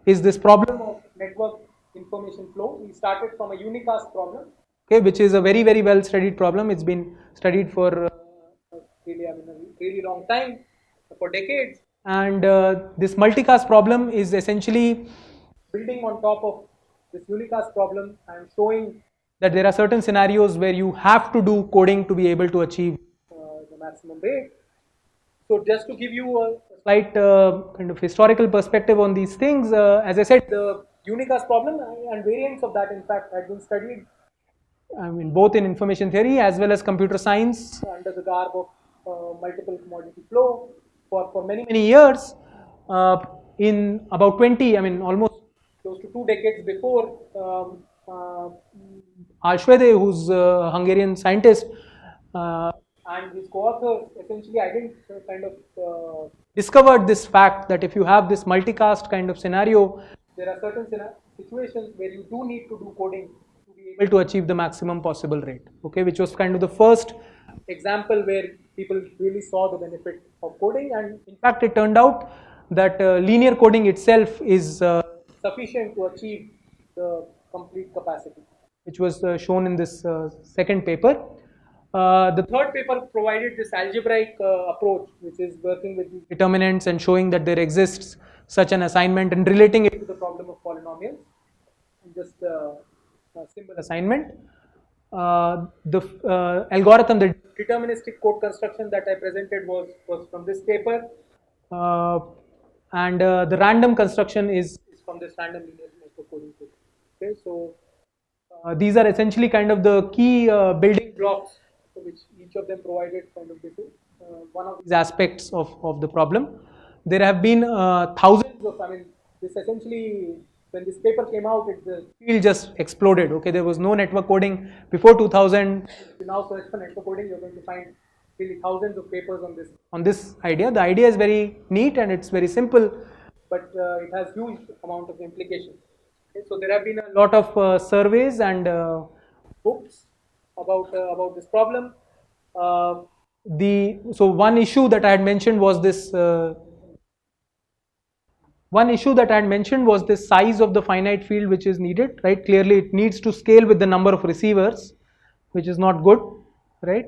is this problem of network information flow. We started from a unicast problem, okay, which is a very well studied problem. It's been studied for really, I mean, a really long time, for decades. And this multicast problem is essentially building on top of this unicast problem and showing that there are certain scenarios where you have to do coding to be able to achieve the maximum rate. So just to give you a slight kind of historical perspective on these things, as I said, the unicast problem and variants of that, in fact, had been studied, I mean, both in information theory as well as computer science under the garb of multiple commodity flow for many years. In about 20, I mean, almost close to 2 decades before, Alschwede, who's a Hungarian scientist, and his co-authors essentially kind of discovered this fact that if you have this multicast kind of scenario, there are certain situations where you do need to do coding to be able to achieve the maximum possible rate. Okay, which was kind of the first example where people really saw the benefit of coding, and in fact, it turned out that linear coding itself is sufficient to achieve the complete capacity, which was shown in this second paper. The third paper provided this algebraic approach, which is working with determinants and showing that there exists such an assignment and relating it to the problem of polynomials. Just a simple assignment. The algorithm, the deterministic code construction that I presented was from this paper, and the random construction is from this random linear network coding paper. Okay, so these are essentially kind of the key building blocks, which each of them provided kind of this one of these aspects of the problem. There have been thousands of, I mean, this essentially, when this paper came out, the field just exploded. Okay, there was no network coding before 2000. You now search for network coding, you're going to find really thousands of papers on this idea. The idea is very neat and it's very simple, but it has huge amount of implications. Okay, so there have been a lot of surveys and books about this problem. So one issue that I had mentioned was this. One issue that I had mentioned was the size of the finite field which is needed, right? Clearly, it needs to scale with the number of receivers, which is not good, right?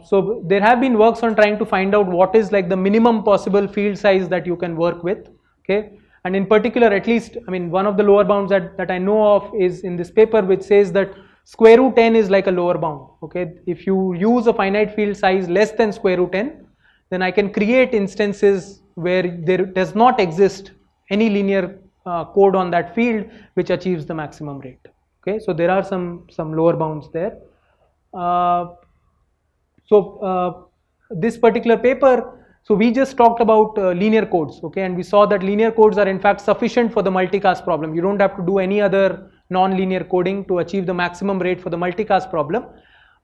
So there have been works on trying to find out what is like the minimum possible field size that you can work with, okay? And in particular, at least, I mean, one of the lower bounds that I know of is in this paper, which says that square root n is like a lower bound, okay? If you use a finite field size less than square root n, then I can create instances where there does not exist any linear code on that field which achieves the maximum rate. Okay, so there are some lower bounds there. This particular paper, so we just talked about linear codes, okay, and we saw that linear codes are in fact sufficient for the multicast problem. You don't have to do any other non-linear coding to achieve the maximum rate for the multicast problem.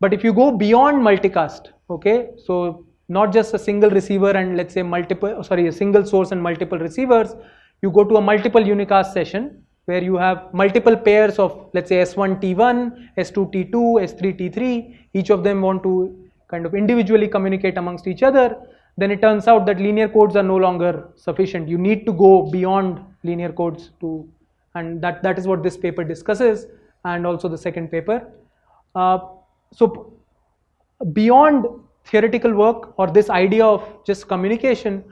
But if you go beyond multicast, okay, so not just a single receiver and let's say a single source and multiple receivers, you go to a multiple unicast session where you have multiple pairs of, let's say, S1 T1, S2 T2, S3 T3, each of them want to kind of individually communicate amongst each other, then it turns out that linear codes are no longer sufficient. You need to go beyond linear codes and that is what this paper discusses, and also the second paper. So beyond theoretical work or this idea of just communication,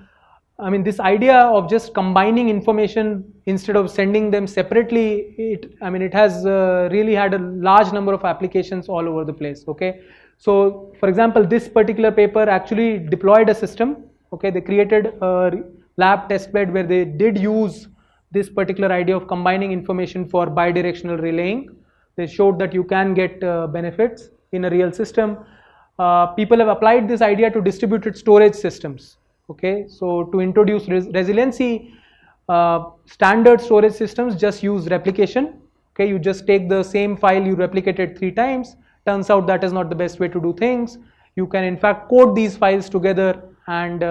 I mean, this idea of just combining information instead of sending them separately, it has really had a large number of applications all over the place, okay. So for example, this particular paper actually deployed a system, okay. They created a lab testbed where they did use this particular idea of combining information for bidirectional relaying. They showed that you can get benefits in a real system. People have applied this idea to distributed storage systems, okay. So to introduce resiliency, standard storage systems just use replication, okay. You just take the same file, you replicate it 3 times. Turns out that is not the best way to do things. You can in fact code these files together, and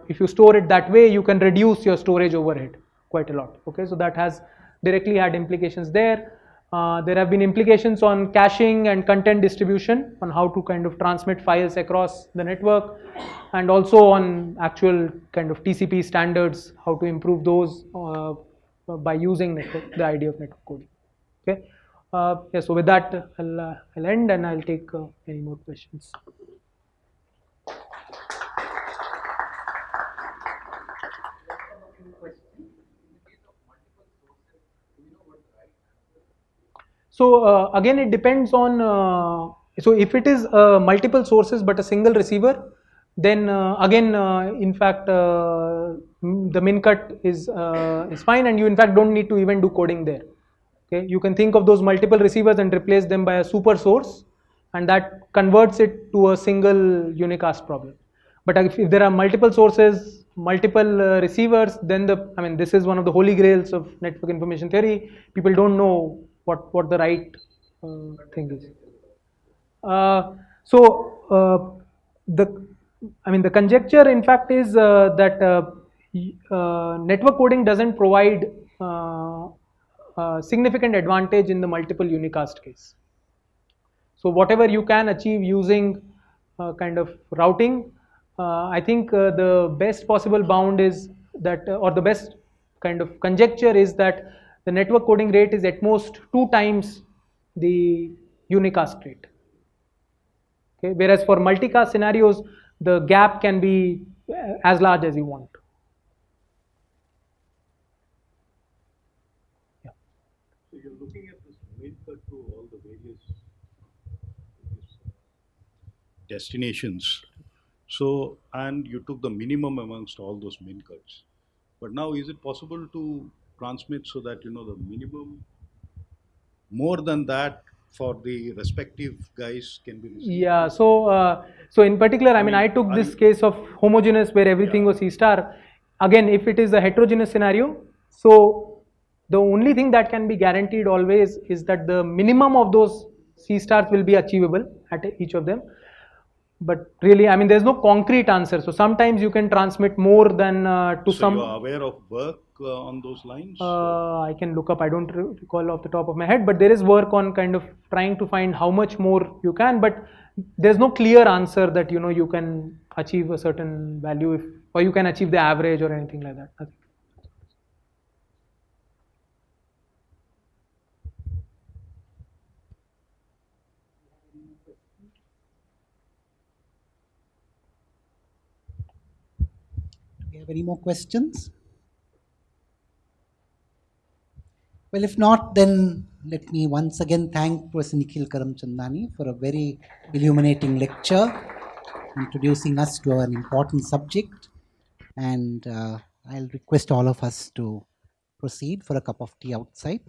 if you store it that way, you can reduce your storage overhead quite a lot. Okay, so that has directly had implications there. There have been implications on caching and content distribution, on how to kind of transmit files across the network, and also on actual kind of TCP standards, how to improve those by using the idea of network coding. Okay. Yeah, so with that, I'll end and I'll take any more questions. So again, it depends on. So if it is multiple sources but a single receiver, then again, in fact, the min cut is fine, and you in fact don't need to even do coding there. Okay, you can think of those multiple receivers and replace them by a super source, and that converts it to a single unicast problem. But if there are multiple sources, multiple receivers, then this is one of the holy grails of network information theory. People don't know what the right thing is. The conjecture, in fact, is that network coding doesn't provide significant advantage in the multiple unicast case. So whatever you can achieve using kind of routing, I think the best possible bound is that, or the best kind of conjecture is that the network coding rate is at most 2 times the unicast rate. Okay, whereas for multicast scenarios, the gap can be as large as you want. So you're looking at this min cut to all the various destinations. So, and you took the minimum amongst all those min cuts. But now, is it possible to transmit so that the minimum more than that for the respective guys can be received? Yeah. So in particular, I took this case of homogeneous where everything was C star. Again, if it is a heterogeneous scenario, so the only thing that can be guaranteed always is that the minimum of those C stars will be achievable at each of them. But really, there's no concrete answer. So sometimes you can transmit more than to So some. you are aware of work on those lines? I can look up. I don't recall off the top of my head, but there is work on kind of trying to find how much more you can. But there's no clear answer that you can achieve a certain value or you can achieve the average or anything like that. Nothing. Do you have any more questions? Well, if not, then let me once again thank Prof.Nikhil Karamchandani for a very illuminating lecture, introducing us to an important subject. And I'll request all of us to proceed for a cup of tea outside.